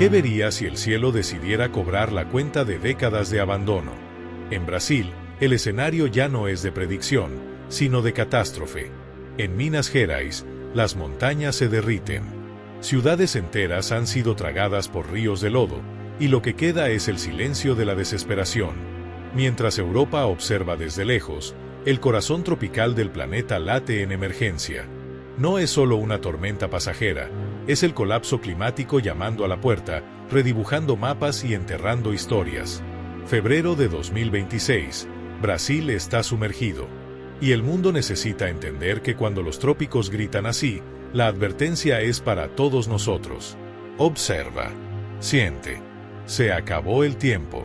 ¿Qué vería si el cielo decidiera cobrar la cuenta de décadas de abandono? En Brasil, el escenario ya no es de predicción, sino de catástrofe. En Minas Gerais, las montañas se derriten. Ciudades enteras han sido tragadas por ríos de lodo, y lo que queda es el silencio de la desesperación. Mientras Europa observa desde lejos, el corazón tropical del planeta late en emergencia. No es solo una tormenta pasajera, es el colapso climático llamando a la puerta, redibujando mapas y enterrando historias. Febrero de 2026, Brasil está sumergido. Y el mundo necesita entender que cuando los trópicos gritan así, la advertencia es para todos nosotros. Observa. Siente. Se acabó el tiempo.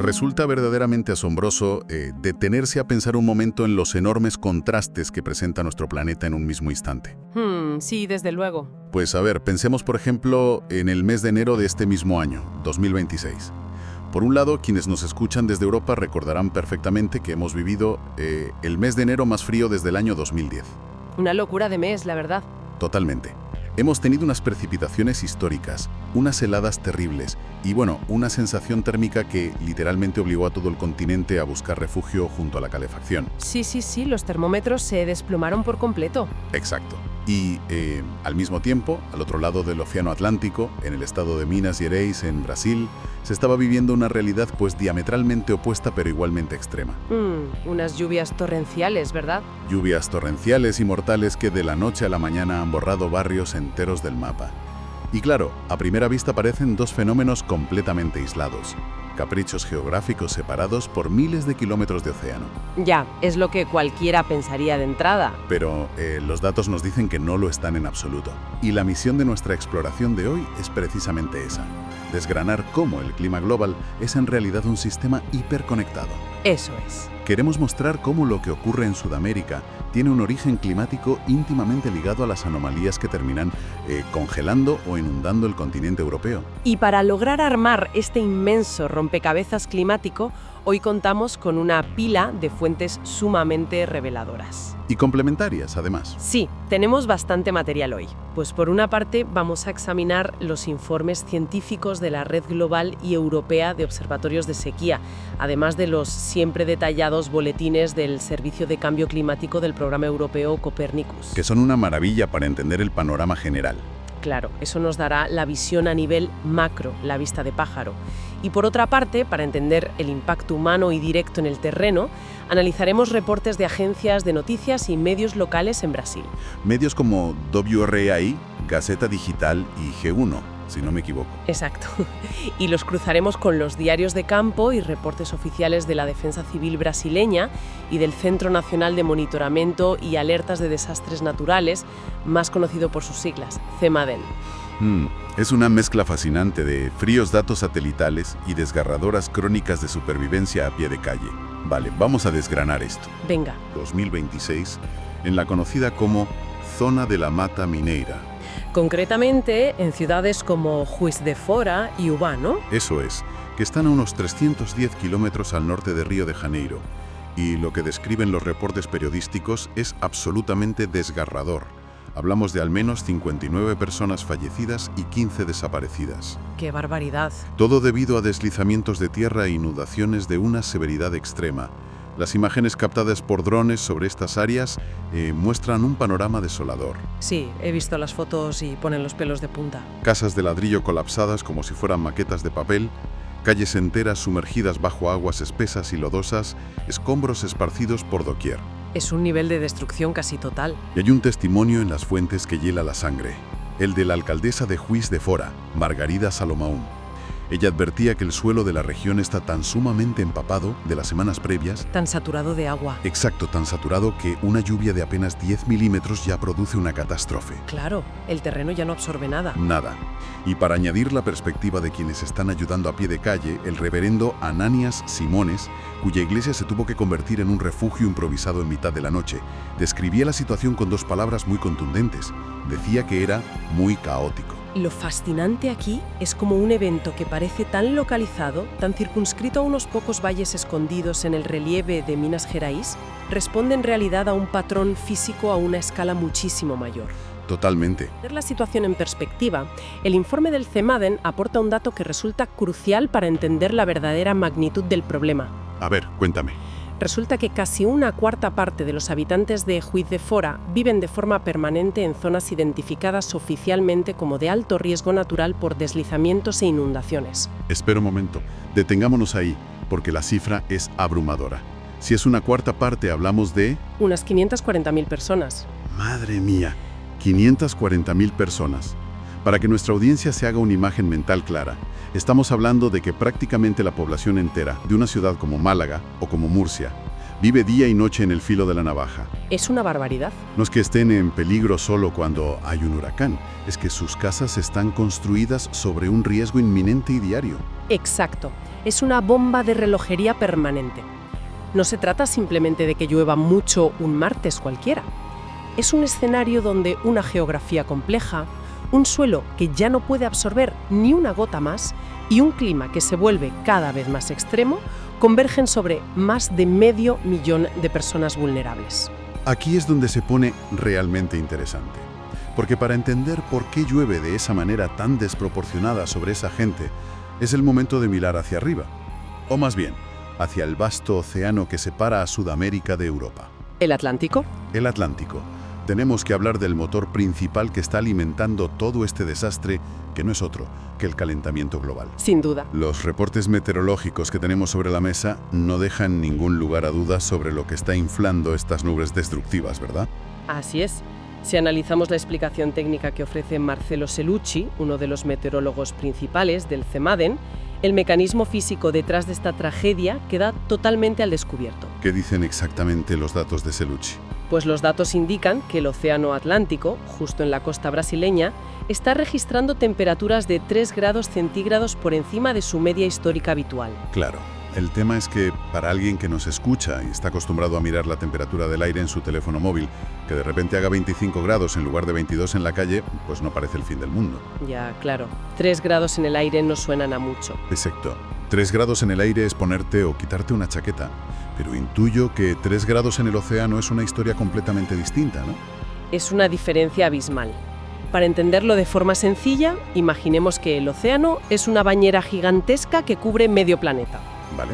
Resulta verdaderamente asombroso detenerse a pensar un momento en los enormes contrastes que presenta nuestro planeta en un mismo instante. Sí, desde luego. Pues a ver, pensemos por ejemplo en el mes de enero de este mismo año, 2026. Por un lado, quienes nos escuchan desde Europa recordarán perfectamente que hemos vivido el mes de enero más frío desde el año 2010. Una locura de mes, la verdad. Totalmente. Hemos tenido unas precipitaciones históricas, unas heladas terribles y, bueno, una sensación térmica que literalmente obligó a todo el continente a buscar refugio junto a la calefacción. Sí, los termómetros se desplomaron por completo. Exacto. Y al mismo tiempo, al otro lado del Océano Atlántico, en el estado de Minas Gerais, en Brasil, se estaba viviendo una realidad pues diametralmente opuesta pero igualmente extrema. Unas lluvias torrenciales, ¿verdad? Lluvias torrenciales y mortales que de la noche a la mañana han borrado barrios enteros del mapa. Y claro, a primera vista parecen dos fenómenos completamente aislados. Caprichos geográficos separados por miles de kilómetros de océano. Ya, es lo que cualquiera pensaría de entrada. Pero los datos nos dicen que no lo están en absoluto. Y la misión de nuestra exploración de hoy es precisamente esa: desgranar cómo el clima global es en realidad un sistema hiperconectado. Eso es. Queremos mostrar cómo lo que ocurre en Sudamérica tiene un origen climático íntimamente ligado a las anomalías que terminan congelando o inundando el continente europeo. Y para lograr armar este inmenso rompecabezas climático, hoy contamos con una pila de fuentes sumamente reveladoras. Y complementarias, además. Sí, tenemos bastante material hoy. Pues por una parte vamos a examinar los informes científicos de la Red Global y Europea de Observatorios de Sequía, además de los siempre detallados boletines del Servicio de Cambio Climático del Programa Europeo Copernicus. Que son una maravilla para entender el panorama general. Claro, eso nos dará la visión a nivel macro, la vista de pájaro. Y por otra parte, para entender el impacto humano y directo en el terreno, analizaremos reportes de agencias de noticias y medios locales en Brasil. Medios como WRAI, Gaceta Digital y G1, si no me equivoco. Exacto. Y los cruzaremos con los diarios de campo y reportes oficiales de la Defensa Civil brasileña y del Centro Nacional de Monitoramiento y Alertas de Desastres Naturales, más conocido por sus siglas, CEMADEN. Es una mezcla fascinante de fríos datos satelitales y desgarradoras crónicas de supervivencia a pie de calle. Vale, vamos a desgranar esto. Venga. 2026, en la conocida como Zona de la Mata Mineira. Concretamente, en ciudades como Juiz de Fora y Ubá, ¿no? Eso es, que están a unos 310 kilómetros al norte de Río de Janeiro. Y lo que describen los reportes periodísticos es absolutamente desgarrador. Hablamos de al menos 59 personas fallecidas y 15 desaparecidas. ¡Qué barbaridad! Todo debido a deslizamientos de tierra e inundaciones de una severidad extrema. Las imágenes captadas por drones sobre estas áreas muestran un panorama desolador. Sí, he visto las fotos y ponen los pelos de punta. Casas de ladrillo colapsadas como si fueran maquetas de papel, calles enteras sumergidas bajo aguas espesas y lodosas, escombros esparcidos por doquier. Es un nivel de destrucción casi total. Y hay un testimonio en las fuentes que hiela la sangre, el de la alcaldesa de Juiz de Fora, Margarida Salomão. Ella advertía que el suelo de la región está tan sumamente empapado de las semanas previas. Tan saturado de agua. Exacto, tan saturado que una lluvia de apenas 10 milímetros ya produce una catástrofe. Claro, el terreno ya no absorbe nada. Nada. Y para añadir la perspectiva de quienes están ayudando a pie de calle, el reverendo Ananias Simones, cuya iglesia se tuvo que convertir en un refugio improvisado en mitad de la noche, describía la situación con dos palabras muy contundentes. Decía que era muy caótico. Lo fascinante aquí es como un evento que parece tan localizado, tan circunscrito a unos pocos valles escondidos en el relieve de Minas Gerais, responde en realidad a un patrón físico a una escala muchísimo mayor. Totalmente. Para ver la situación en perspectiva, el informe del CEMADEN aporta un dato que resulta crucial para entender la verdadera magnitud del problema. A ver, cuéntame. Resulta que casi una cuarta parte de los habitantes de Juiz de Fora viven de forma permanente en zonas identificadas oficialmente como de alto riesgo natural por deslizamientos e inundaciones. Espera un momento. Detengámonos ahí, porque la cifra es abrumadora. Si es una cuarta parte, hablamos de... Unas 540.000 personas. ¡Madre mía! 540.000 personas. Para que nuestra audiencia se haga una imagen mental clara, estamos hablando de que prácticamente la población entera de una ciudad como Málaga o como Murcia vive día y noche en el filo de la navaja. Es una barbaridad. No es que estén en peligro solo cuando hay un huracán, es que sus casas están construidas sobre un riesgo inminente y diario. Exacto. Es una bomba de relojería permanente. No se trata simplemente de que llueva mucho un martes cualquiera. Es un escenario donde una geografía compleja, un suelo que ya no puede absorber ni una gota más y un clima que se vuelve cada vez más extremo convergen sobre más de 500.000 de personas vulnerables. Aquí es donde se pone realmente interesante, porque para entender por qué llueve de esa manera tan desproporcionada sobre esa gente, es el momento de mirar hacia arriba, o más bien, hacia el vasto océano que separa a Sudamérica de Europa. ¿El Atlántico? El Atlántico. Tenemos que hablar del motor principal que está alimentando todo este desastre, que no es otro que el calentamiento global. Sin duda. Los reportes meteorológicos que tenemos sobre la mesa no dejan ningún lugar a dudas sobre lo que está inflando estas nubes destructivas, ¿verdad? Así es. Si analizamos la explicación técnica que ofrece Marcelo Cellucci, uno de los meteorólogos principales del CEMADEN, el mecanismo físico detrás de esta tragedia queda totalmente al descubierto. ¿Qué dicen exactamente los datos de Cellucci? Pues los datos indican que el océano Atlántico, justo en la costa brasileña, está registrando temperaturas de 3 grados centígrados por encima de su media histórica habitual. Claro. El tema es que para alguien que nos escucha y está acostumbrado a mirar la temperatura del aire en su teléfono móvil, que de repente haga 25 grados en lugar de 22 en la calle, pues no parece el fin del mundo. Ya, claro. 3 grados en el aire no suenan a mucho. Exacto. 3 grados en el aire es ponerte o quitarte una chaqueta, pero intuyo que 3 grados en el océano es una historia completamente distinta, ¿no? Es una diferencia abismal. Para entenderlo de forma sencilla, imaginemos que el océano es una bañera gigantesca que cubre medio planeta. ¿Vale?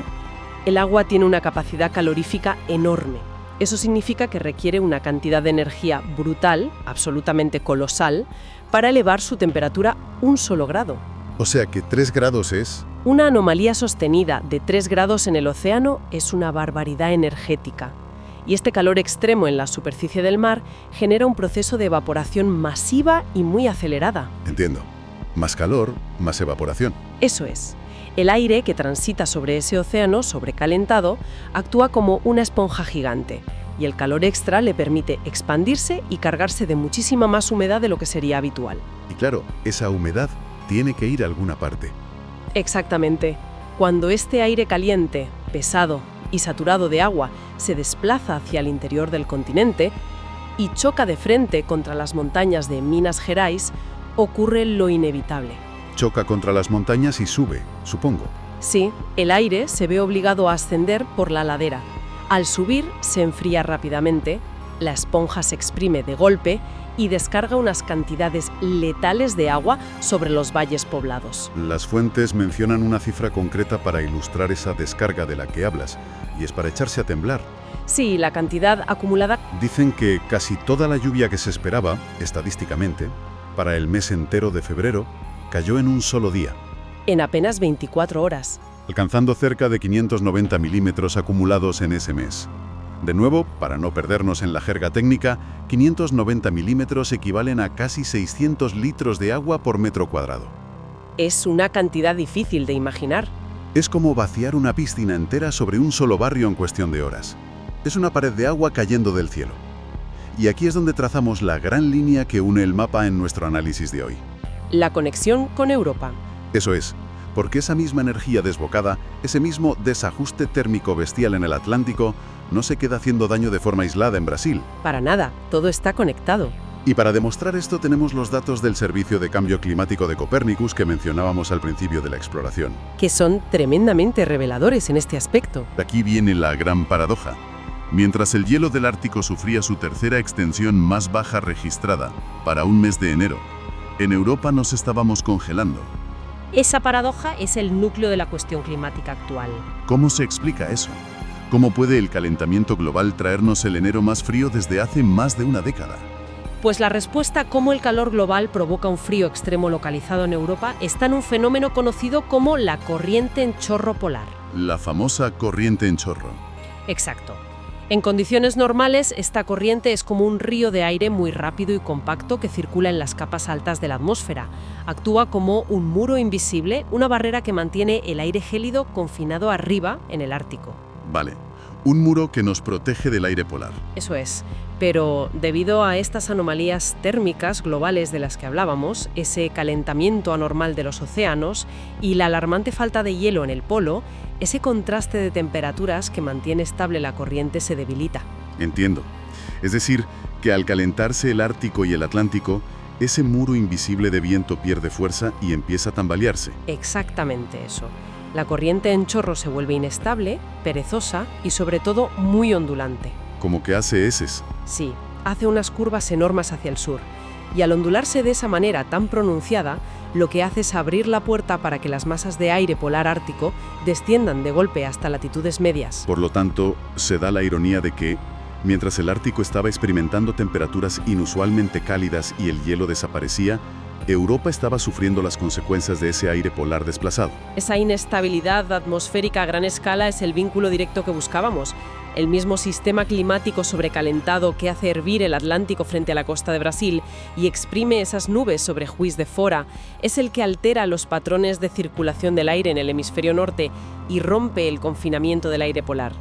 El agua tiene una capacidad calorífica enorme. Eso significa que requiere una cantidad de energía brutal, absolutamente colosal, para elevar su temperatura un solo grado. O sea que 3 grados es... Una anomalía sostenida de 3 grados en el océano es una barbaridad energética. Y este calor extremo en la superficie del mar genera un proceso de evaporación masiva y muy acelerada. Entiendo. Más calor, más evaporación. Eso es. El aire que transita sobre ese océano sobrecalentado actúa como una esponja gigante y el calor extra le permite expandirse y cargarse de muchísima más humedad de lo que sería habitual. Y claro, esa humedad tiene que ir a alguna parte. Exactamente. Cuando este aire caliente, pesado y saturado de agua se desplaza hacia el interior del continente y choca de frente contra las montañas de Minas Gerais, ocurre lo inevitable. Choca contra las montañas y sube, supongo. Sí, el aire se ve obligado a ascender por la ladera. Al subir, se enfría rápidamente, la esponja se exprime de golpe y descarga unas cantidades letales de agua sobre los valles poblados. Las fuentes mencionan una cifra concreta para ilustrar esa descarga de la que hablas, y es para echarse a temblar. Sí, la cantidad acumulada... Dicen que casi toda la lluvia que se esperaba, estadísticamente, para el mes entero de febrero, cayó en un solo día. En apenas 24 horas. Alcanzando cerca de 590 milímetros acumulados en ese mes. De nuevo, para no perdernos en la jerga técnica, 590 milímetros equivalen a casi 600 litros de agua por metro cuadrado. Es una cantidad difícil de imaginar. Es como vaciar una piscina entera sobre un solo barrio en cuestión de horas. Es una pared de agua cayendo del cielo. Y aquí es donde trazamos la gran línea que une el mapa en nuestro análisis de hoy. La conexión con Europa. Eso es, porque esa misma energía desbocada, ese mismo desajuste térmico bestial en el Atlántico, no se queda haciendo daño de forma aislada en Brasil. Para nada, todo está conectado. Y para demostrar esto tenemos los datos del Servicio de Cambio Climático de Copernicus que mencionábamos al principio de la exploración. Que son tremendamente reveladores en este aspecto. Aquí viene la gran paradoja. Mientras el hielo del Ártico sufría su tercera extensión más baja registrada, para un mes de enero, en Europa nos estábamos congelando. Esa paradoja es el núcleo de la cuestión climática actual. ¿Cómo se explica eso? ¿Cómo puede el calentamiento global traernos el enero más frío desde hace más de una década? Pues la respuesta a cómo el calor global provoca un frío extremo localizado en Europa está en un fenómeno conocido como la corriente en chorro polar. La famosa corriente en chorro. Exacto. En condiciones normales, esta corriente es como un río de aire muy rápido y compacto que circula en las capas altas de la atmósfera. Actúa como un muro invisible, una barrera que mantiene el aire gélido confinado arriba en el Ártico. Vale, un muro que nos protege del aire polar. Eso es. Pero debido a estas anomalías térmicas globales de las que hablábamos, ese calentamiento anormal de los océanos y la alarmante falta de hielo en el polo, ese contraste de temperaturas que mantiene estable la corriente se debilita. Entiendo. Es decir, que al calentarse el Ártico y el Atlántico, ese muro invisible de viento pierde fuerza y empieza a tambalearse. Exactamente eso. La corriente en chorro se vuelve inestable, perezosa y sobre todo muy ondulante. Como que hace eses. Sí, hace unas curvas enormes hacia el sur. Y al ondularse de esa manera tan pronunciada, lo que hace es abrir la puerta para que las masas de aire polar ártico desciendan de golpe hasta latitudes medias. Por lo tanto, se da la ironía de que, mientras el Ártico estaba experimentando temperaturas inusualmente cálidas y el hielo desaparecía, Europa estaba sufriendo las consecuencias de ese aire polar desplazado. Esa inestabilidad atmosférica a gran escala es el vínculo directo que buscábamos. El mismo sistema climático sobrecalentado que hace hervir el Atlántico frente a la costa de Brasil y exprime esas nubes sobre Juiz de Fora es el que altera los patrones de circulación del aire en el hemisferio norte y rompe el confinamiento del aire polar.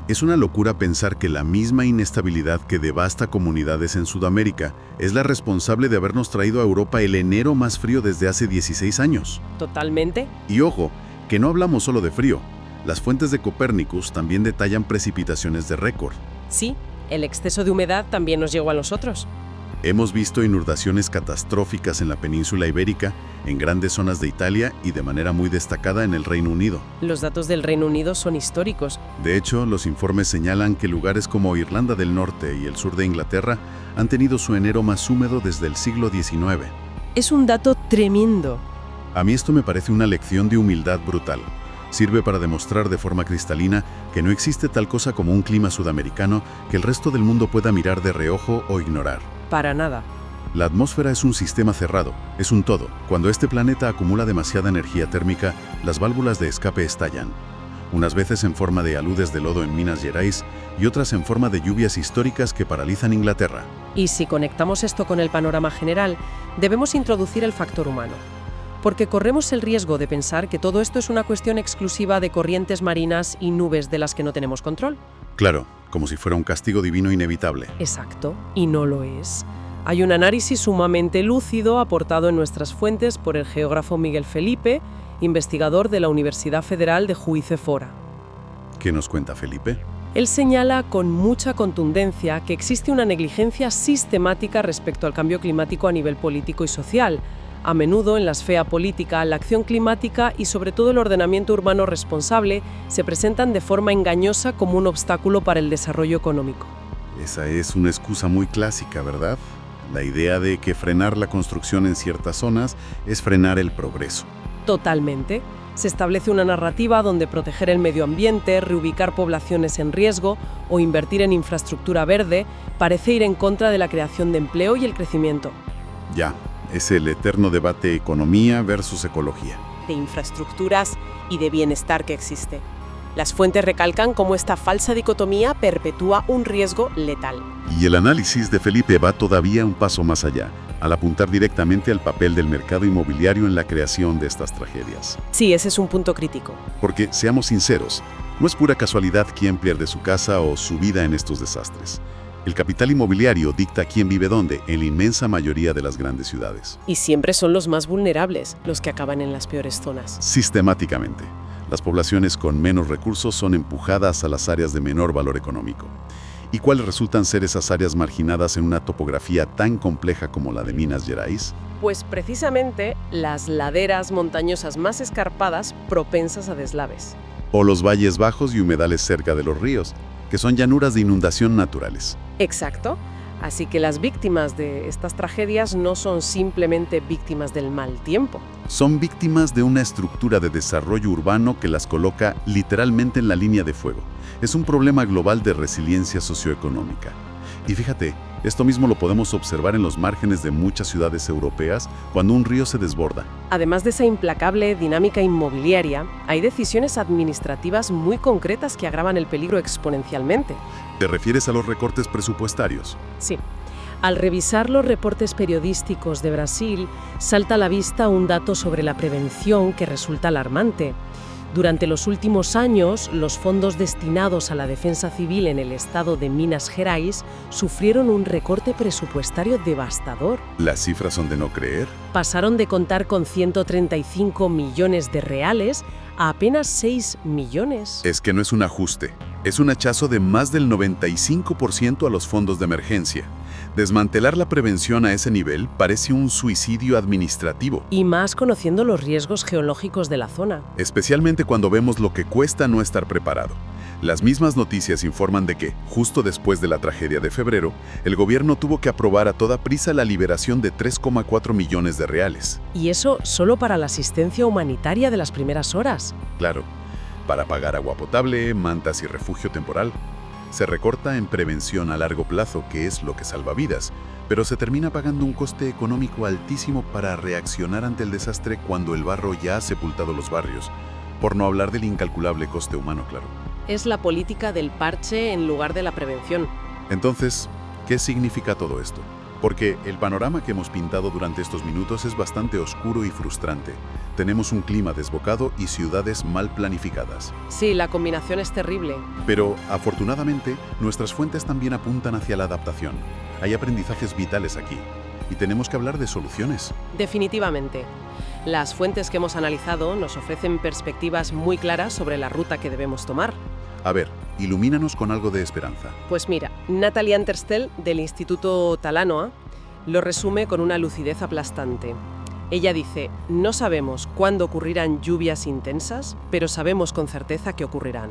Es una locura pensar que la misma inestabilidad que devasta comunidades en Sudamérica es la responsable de habernos traído a Europa el enero más frío desde hace 16 años. Totalmente. Y ojo, que no hablamos solo de frío. Las fuentes de Copernicus también detallan precipitaciones de récord. Sí, el exceso de humedad también nos llegó a nosotros. Hemos visto inundaciones catastróficas en la península ibérica, en grandes zonas de Italia y de manera muy destacada en el Reino Unido. Los datos del Reino Unido son históricos. De hecho, los informes señalan que lugares como Irlanda del Norte y el sur de Inglaterra han tenido su enero más húmedo desde el siglo XIX. Es un dato tremendo. A mí esto me parece una lección de humildad brutal. Sirve para demostrar de forma cristalina que no existe tal cosa como un clima sudamericano que el resto del mundo pueda mirar de reojo o ignorar. Para nada. La atmósfera es un sistema cerrado, es un todo. Cuando este planeta acumula demasiada energía térmica, las válvulas de escape estallan. Unas veces en forma de aludes de lodo en Minas Gerais y otras en forma de lluvias históricas que paralizan Inglaterra. Y si conectamos esto con el panorama general, debemos introducir el factor humano. Porque corremos el riesgo de pensar que todo esto es una cuestión exclusiva de corrientes marinas y nubes de las que no tenemos control. Claro, como si fuera un castigo divino inevitable. Exacto, y no lo es. Hay un análisis sumamente lúcido aportado en nuestras fuentes por el geógrafo Miguel Felipe, investigador de la Universidad Federal de Juiz de Fora. ¿Qué nos cuenta Felipe? Él señala con mucha contundencia que existe una negligencia sistemática respecto al cambio climático a nivel político y social. A menudo en la esfera política, la acción climática y sobre todo el ordenamiento urbano responsable se presentan de forma engañosa como un obstáculo para el desarrollo económico. Esa es una excusa muy clásica, ¿verdad? La idea de que frenar la construcción en ciertas zonas es frenar el progreso. Totalmente. Se establece una narrativa donde proteger el medio ambiente, reubicar poblaciones en riesgo o invertir en infraestructura verde parece ir en contra de la creación de empleo y el crecimiento. Ya, es el eterno debate economía versus ecología. De infraestructuras y de bienestar que existe. Las fuentes recalcan cómo esta falsa dicotomía perpetúa un riesgo letal. Y el análisis de Felipe va todavía un paso más allá, al apuntar directamente al papel del mercado inmobiliario en la creación de estas tragedias. Sí, ese es un punto crítico. Porque, seamos sinceros, no es pura casualidad quién pierde su casa o su vida en estos desastres. El capital inmobiliario dicta quién vive dónde en la inmensa mayoría de las grandes ciudades. Y siempre son los más vulnerables los que acaban en las peores zonas. Sistemáticamente. Las poblaciones con menos recursos son empujadas a las áreas de menor valor económico. ¿Y cuáles resultan ser esas áreas marginadas en una topografía tan compleja como la de Minas Gerais? Pues precisamente las laderas montañosas más escarpadas propensas a deslaves. O los valles bajos y humedales cerca de los ríos, que son llanuras de inundación naturales. Exacto. Así que las víctimas de estas tragedias no son simplemente víctimas del mal tiempo. Son víctimas de una estructura de desarrollo urbano que las coloca literalmente en la línea de fuego. Es un problema global de resiliencia socioeconómica. Y fíjate, esto mismo lo podemos observar en los márgenes de muchas ciudades europeas cuando un río se desborda. Además de esa implacable dinámica inmobiliaria, hay decisiones administrativas muy concretas que agravan el peligro exponencialmente. ¿Te refieres a los recortes presupuestarios? Sí. Al revisar los reportes periodísticos de Brasil, salta a la vista un dato sobre la prevención que resulta alarmante. Durante los últimos años, los fondos destinados a la defensa civil en el estado de Minas Gerais sufrieron un recorte presupuestario devastador. ¿Las cifras son de no creer? Pasaron de contar con 135 millones de reales a apenas 6 millones. Es que no es un ajuste, es un hachazo de más del 95% a los fondos de emergencia. Desmantelar la prevención a ese nivel parece un suicidio administrativo. Y más conociendo los riesgos geológicos de la zona. Especialmente cuando vemos lo que cuesta no estar preparado. Las mismas noticias informan de que, justo después de la tragedia de febrero, el gobierno tuvo que aprobar a toda prisa la liberación de 3,4 millones de reales. Y eso solo para la asistencia humanitaria de las primeras horas. Claro, para pagar agua potable, mantas y refugio temporal. Se recorta en prevención a largo plazo, que es lo que salva vidas, pero se termina pagando un coste económico altísimo para reaccionar ante el desastre cuando el barro ya ha sepultado los barrios, por no hablar del incalculable coste humano, claro. Es la política del parche en lugar de la prevención. Entonces, ¿qué significa todo esto? Porque el panorama que hemos pintado durante estos minutos es bastante oscuro y frustrante. Tenemos un clima desbocado y ciudades mal planificadas. Sí, la combinación es terrible. Pero, afortunadamente, nuestras fuentes también apuntan hacia la adaptación. Hay aprendizajes vitales aquí. Y tenemos que hablar de soluciones. Definitivamente. Las fuentes que hemos analizado nos ofrecen perspectivas muy claras sobre la ruta que debemos tomar. A ver, ilumínanos con algo de esperanza. Pues mira, Natalia Anterstel, del Instituto Talanoa, lo resume con una lucidez aplastante. Ella dice, no sabemos cuándo ocurrirán lluvias intensas, pero sabemos con certeza que ocurrirán.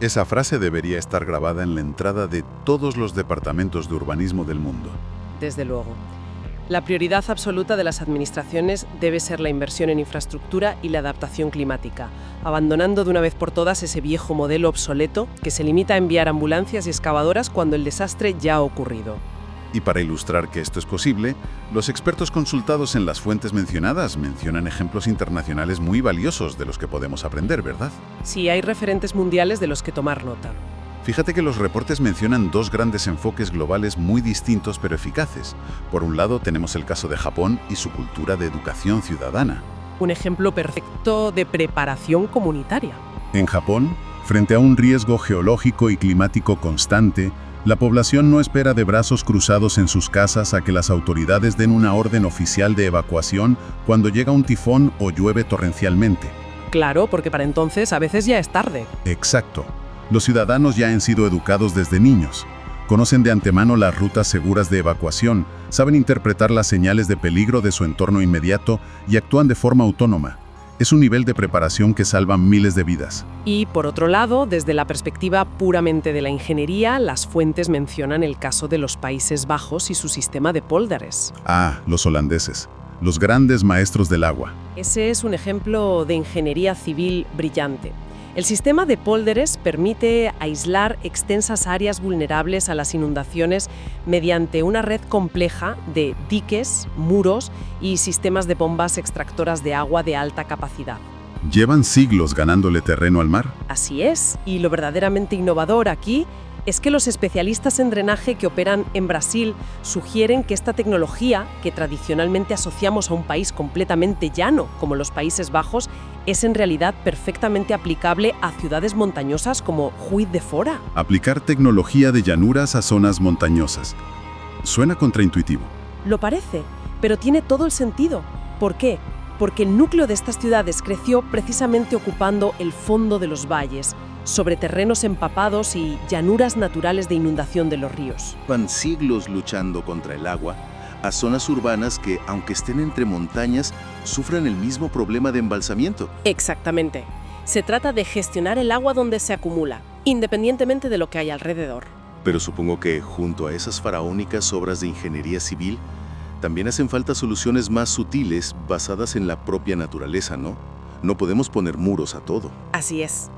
Esa frase debería estar grabada en la entrada de todos los departamentos de urbanismo del mundo. Desde luego. La prioridad absoluta de las administraciones debe ser la inversión en infraestructura y la adaptación climática, abandonando de una vez por todas ese viejo modelo obsoleto que se limita a enviar ambulancias y excavadoras cuando el desastre ya ha ocurrido. Y para ilustrar que esto es posible, los expertos consultados en las fuentes mencionadas mencionan ejemplos internacionales muy valiosos de los que podemos aprender, ¿verdad? Sí, hay referentes mundiales de los que tomar nota. Fíjate que los reportes mencionan dos grandes enfoques globales muy distintos pero eficaces. Por un lado tenemos el caso de Japón y su cultura de educación ciudadana. Un ejemplo perfecto de preparación comunitaria. En Japón, frente a un riesgo geológico y climático constante, la población no espera de brazos cruzados en sus casas a que las autoridades den una orden oficial de evacuación cuando llega un tifón o llueve torrencialmente. Claro, porque para entonces a veces ya es tarde. Exacto. Los ciudadanos ya han sido educados desde niños. Conocen de antemano las rutas seguras de evacuación, saben interpretar las señales de peligro de su entorno inmediato y actúan de forma autónoma. Es un nivel de preparación que salva miles de vidas. Y, por otro lado, desde la perspectiva puramente de la ingeniería, las fuentes mencionan el caso de los Países Bajos y su sistema de pólders. Ah, los holandeses, los grandes maestros del agua. Ese es un ejemplo de ingeniería civil brillante. El sistema de pólders permite aislar extensas áreas vulnerables a las inundaciones mediante una red compleja de diques, muros y sistemas de bombas extractoras de agua de alta capacidad. ¿Llevan siglos ganándole terreno al mar? Así es, y lo verdaderamente innovador aquí es que los especialistas en drenaje que operan en Brasil sugieren que esta tecnología, que tradicionalmente asociamos a un país completamente llano, como los Países Bajos, es en realidad perfectamente aplicable a ciudades montañosas como Juiz de Fora. Aplicar tecnología de llanuras a zonas montañosas. Suena contraintuitivo. Lo parece, pero tiene todo el sentido. ¿Por qué? Porque el núcleo de estas ciudades creció precisamente ocupando el fondo de los valles, sobre terrenos empapados y llanuras naturales de inundación de los ríos. Van siglos luchando contra el agua a zonas urbanas que, aunque estén entre montañas, sufren el mismo problema de embalsamiento. Exactamente. Se trata de gestionar el agua donde se acumula, independientemente de lo que hay alrededor. Pero supongo que, junto a esas faraónicas obras de ingeniería civil, también hacen falta soluciones más sutiles basadas en la propia naturaleza, ¿no? No podemos poner muros a todo. Así es.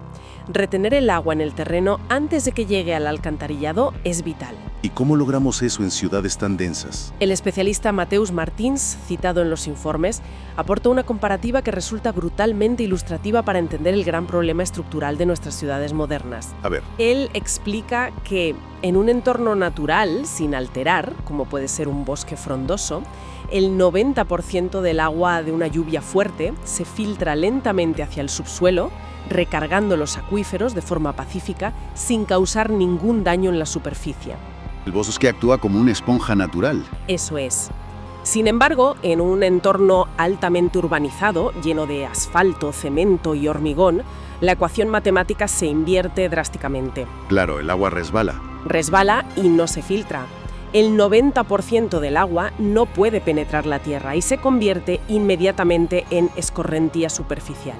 Retener el agua en el terreno antes de que llegue al alcantarillado es vital. ¿Y cómo logramos eso en ciudades tan densas? El especialista Mateusz Martins, citado en los informes, aporta una comparativa que resulta brutalmente ilustrativa para entender el gran problema estructural de nuestras ciudades modernas. A ver. Él explica que en un entorno natural, sin alterar, como puede ser un bosque frondoso, el 90% del agua de una lluvia fuerte se filtra lentamente hacia el subsuelo, recargando los acuíferos de forma pacífica sin causar ningún daño en la superficie. El bosque actúa como una esponja natural. Eso es. Sin embargo, en un entorno altamente urbanizado, lleno de asfalto, cemento y hormigón, la ecuación matemática se invierte drásticamente. Claro, el agua resbala. Resbala y no se filtra. El 90% del agua no puede penetrar la tierra y se convierte inmediatamente en escorrentía superficial.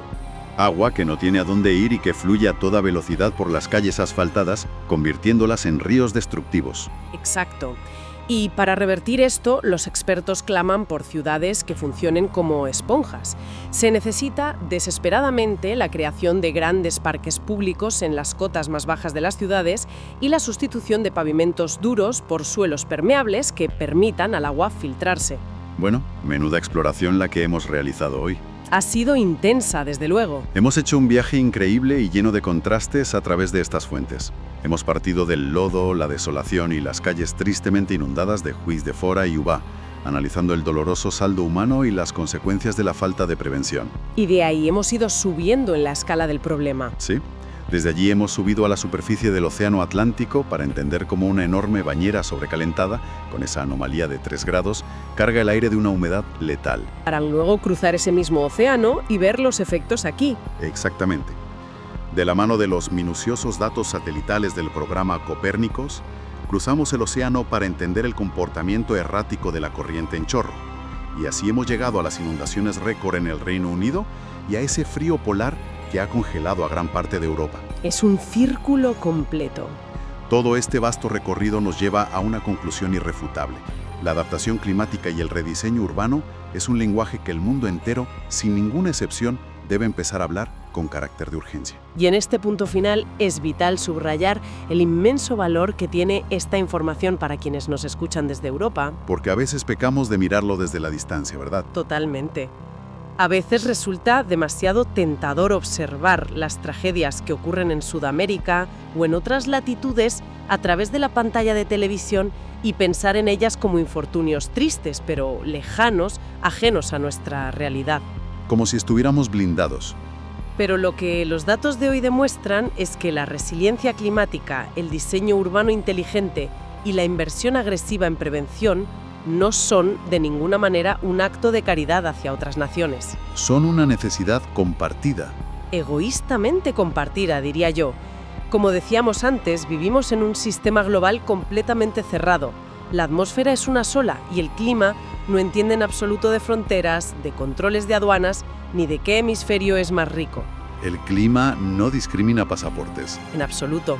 Agua que no tiene a dónde ir y que fluye a toda velocidad por las calles asfaltadas, convirtiéndolas en ríos destructivos. Exacto. Y para revertir esto, los expertos claman por ciudades que funcionen como esponjas. Se necesita desesperadamente la creación de grandes parques públicos en las cotas más bajas de las ciudades y la sustitución de pavimentos duros por suelos permeables que permitan al agua filtrarse. Bueno, menuda exploración la que hemos realizado hoy. Ha sido intensa, desde luego. Hemos hecho un viaje increíble y lleno de contrastes a través de estas fuentes. Hemos partido del lodo, la desolación y las calles tristemente inundadas de Juiz de Fora y Ubá, analizando el doloroso saldo humano y las consecuencias de la falta de prevención. Y de ahí hemos ido subiendo en la escala del problema. Sí. Desde allí hemos subido a la superficie del Océano Atlántico para entender cómo una enorme bañera sobrecalentada, con esa anomalía de 3 grados, carga el aire de una humedad letal. Para luego cruzar ese mismo océano y ver los efectos aquí. Exactamente. De la mano de los minuciosos datos satelitales del programa Copérnicos, cruzamos el océano para entender el comportamiento errático de la corriente en chorro. Y así hemos llegado a las inundaciones récord en el Reino Unido y a ese frío polar que ha congelado a gran parte de Europa. Es un círculo completo. Todo este vasto recorrido nos lleva a una conclusión irrefutable. La adaptación climática y el rediseño urbano es un lenguaje que el mundo entero, sin ninguna excepción, debe empezar a hablar con carácter de urgencia. Y en este punto final es vital subrayar el inmenso valor que tiene esta información para quienes nos escuchan desde Europa. Porque a veces pecamos de mirarlo desde la distancia, ¿verdad? Totalmente. A veces resulta demasiado tentador observar las tragedias que ocurren en Sudamérica o en otras latitudes a través de la pantalla de televisión y pensar en ellas como infortunios tristes, pero lejanos, ajenos a nuestra realidad. Como si estuviéramos blindados. Pero lo que los datos de hoy demuestran es que la resiliencia climática, el diseño urbano inteligente y la inversión agresiva en prevención no son, de ninguna manera, un acto de caridad hacia otras naciones. Son una necesidad compartida. Egoístamente compartida, diría yo. Como decíamos antes, vivimos en un sistema global completamente cerrado. La atmósfera es una sola y el clima no entiende en absoluto de fronteras, de controles de aduanas, ni de qué hemisferio es más rico. El clima no discrimina pasaportes. En absoluto.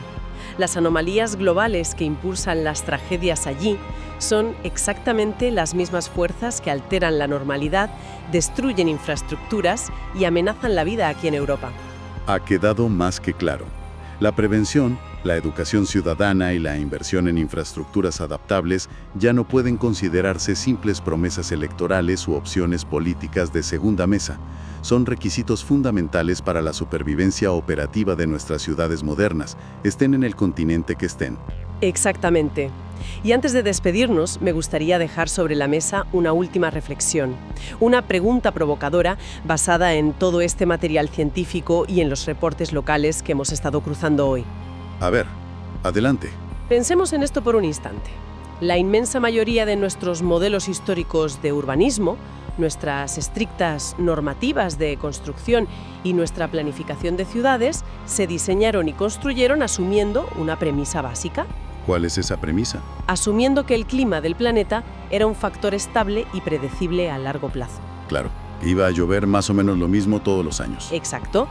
Las anomalías globales que impulsan las tragedias allí son exactamente las mismas fuerzas que alteran la normalidad, destruyen infraestructuras y amenazan la vida aquí en Europa. Ha quedado más que claro. La prevención, la educación ciudadana y la inversión en infraestructuras adaptables ya no pueden considerarse simples promesas electorales u opciones políticas de segunda mesa. Son requisitos fundamentales para la supervivencia operativa de nuestras ciudades modernas, estén en el continente que estén. Exactamente. Y antes de despedirnos, me gustaría dejar sobre la mesa una última reflexión. Una pregunta provocadora basada en todo este material científico y en los reportes locales que hemos estado cruzando hoy. A ver, adelante. Pensemos en esto por un instante. La inmensa mayoría de nuestros modelos históricos de urbanismo Nuestras estrictas normativas de construcción y nuestra planificación de ciudades se diseñaron y construyeron asumiendo una premisa básica, ¿Cuál es esa premisa? asumiendo que el clima del planeta era un factor estable y predecible a largo plazo. Claro, iba a llover más o menos lo mismo todos los años. Exacto.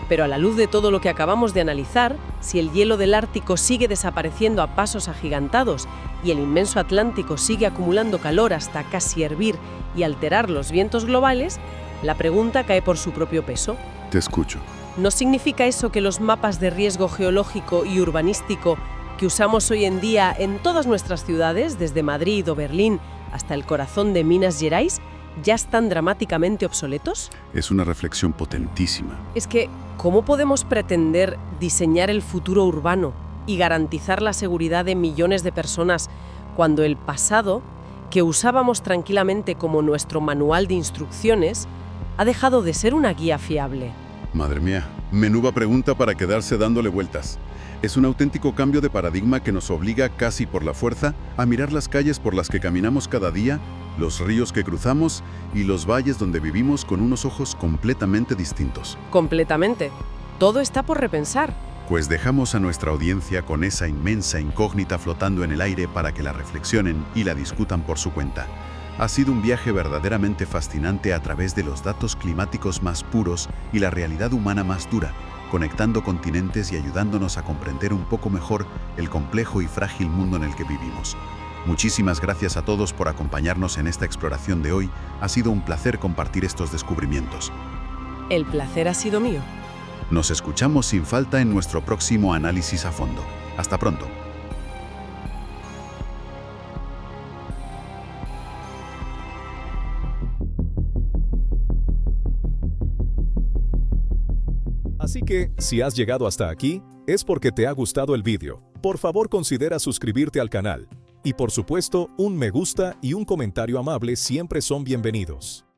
Pero a la luz de todo lo que acabamos de analizar, si el hielo del Ártico sigue desapareciendo a pasos agigantados y el inmenso Atlántico sigue acumulando calor hasta casi hervir y alterar los vientos globales, la pregunta cae por su propio peso. Te escucho. ¿No significa eso que los mapas de riesgo geológico y urbanístico que usamos hoy en día en todas nuestras ciudades, desde Madrid o Berlín hasta el corazón de Minas Gerais, ya están dramáticamente obsoletos? Es una reflexión potentísima. Es que, ¿cómo podemos pretender diseñar el futuro urbano y garantizar la seguridad de millones de personas cuando el pasado, que usábamos tranquilamente como nuestro manual de instrucciones, ha dejado de ser una guía fiable? Madre mía, menuda pregunta para quedarse dándole vueltas. Es un auténtico cambio de paradigma que nos obliga casi por la fuerza a mirar las calles por las que caminamos cada día, los ríos que cruzamos y los valles donde vivimos con unos ojos completamente distintos. Completamente. Todo está por repensar. Pues dejamos a nuestra audiencia con esa inmensa incógnita flotando en el aire para que la reflexionen y la discutan por su cuenta. Ha sido un viaje verdaderamente fascinante a través de los datos climáticos más puros y la realidad humana más dura, conectando continentes y ayudándonos a comprender un poco mejor el complejo y frágil mundo en el que vivimos. Muchísimas gracias a todos por acompañarnos en esta exploración de hoy. Ha sido un placer compartir estos descubrimientos. El placer ha sido mío. Nos escuchamos sin falta en nuestro próximo análisis a fondo. Hasta pronto. Así que, si has llegado hasta aquí, es porque te ha gustado el vídeo. Por favor, considera suscribirte al canal. Y por supuesto, un me gusta y un comentario amable siempre son bienvenidos.